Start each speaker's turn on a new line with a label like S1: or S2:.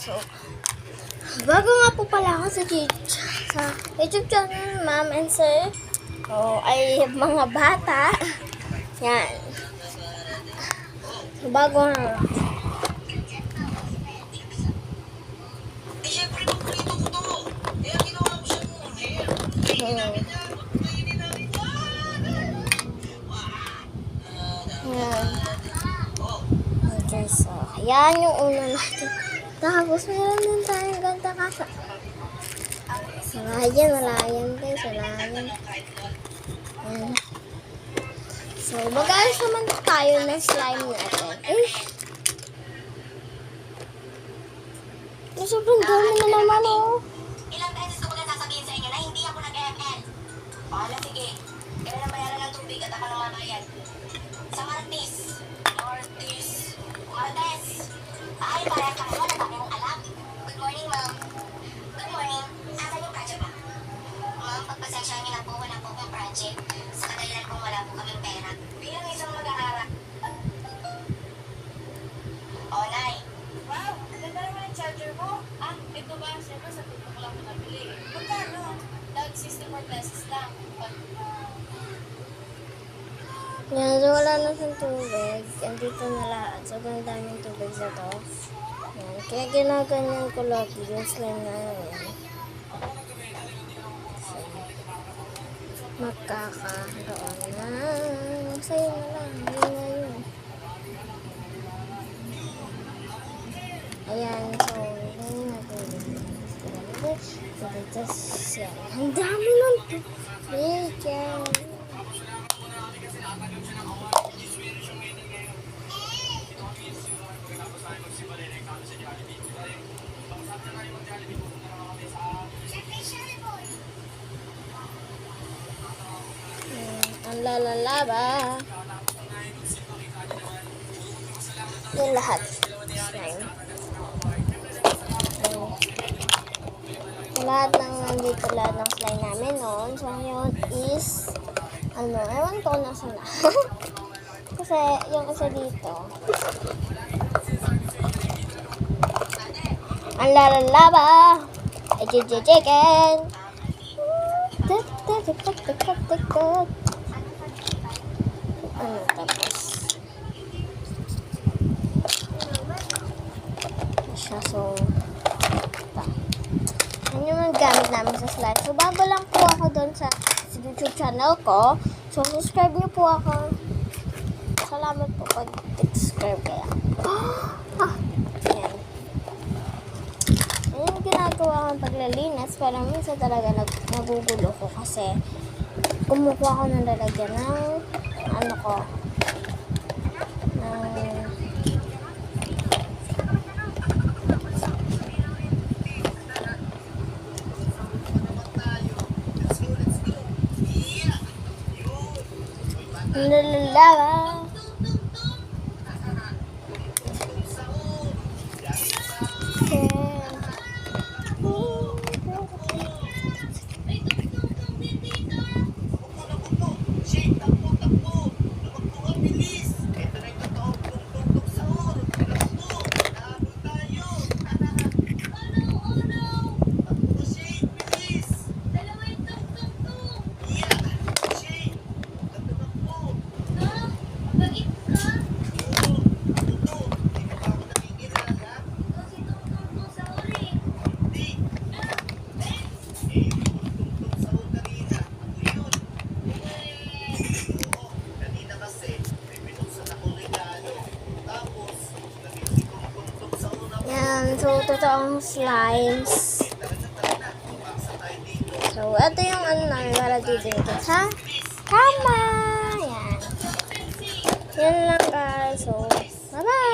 S1: So, bago nga po pala ako sa YouTube channel, Ma'am and Sir, ay mga bata. Yan. Bago nga. Yan. Okay, so, yan yung ulo natin. Tapos, meron din tayong ganda kasa. Wala yan guys, wala yan. Yan. So, mag-aayos naman tayo ng slime natin. Sobrang dami na naman,
S2: Ilang beses ko na sasabihin sa inyo na hindi ako nag-ML. Wala, sige. Kaya na bayaran ng tubig at ako nang mamayad. Sa Martes. Ay, parang ka naman. Ang dami mong alam. Good morning, ma'am. Good morning. Asan yung project, ma'am? Ma'am, pagpasensyahan niyo na po, wala po akong project. Sa kadahilan kung wala po kaming pera. Bilang isang mag-aaral. Oh, Nay. Wow, ganda naman ang charger mo. Ito ba? Siyempre, sa tuto ko lang nabili. Magkano? Dag 64 pesos lang.
S1: Yan, so wala na siyang tubig. Andito na lahat. Sobrang daming tubig sa to. Yan, kaya ginaganyan ko lagi yung slime na yun. So, magkakaroon na. Sa'yo na lang. Yun na yun. Ayan, so, yun na tubig. Ang dami ng tubig. Yan. Ang lalalaba. Yung lahat. Slime. Lahat ng nandito, lahat ng slime namin noon. So, yun is, ewan ko nasa na. Kasi, yung isa dito. Ang lalalaba. Ay, chicken. Tapos siya, so yan yung gamit namin sa slime. So bago lang po ako doon sa YouTube channel ko, so subscribe niyo po ako. Salamat po pag subscribe kaya. Yan yung ginagawa kong paglalinis, parang minsan talaga nagugulo ko kasi kumukuha ko ng lalagyan ng lalala. Yan, so totoong slimes. So, ito yung namin lalagay dito sa kama. Yan. Yan lang guys. So, bye-bye.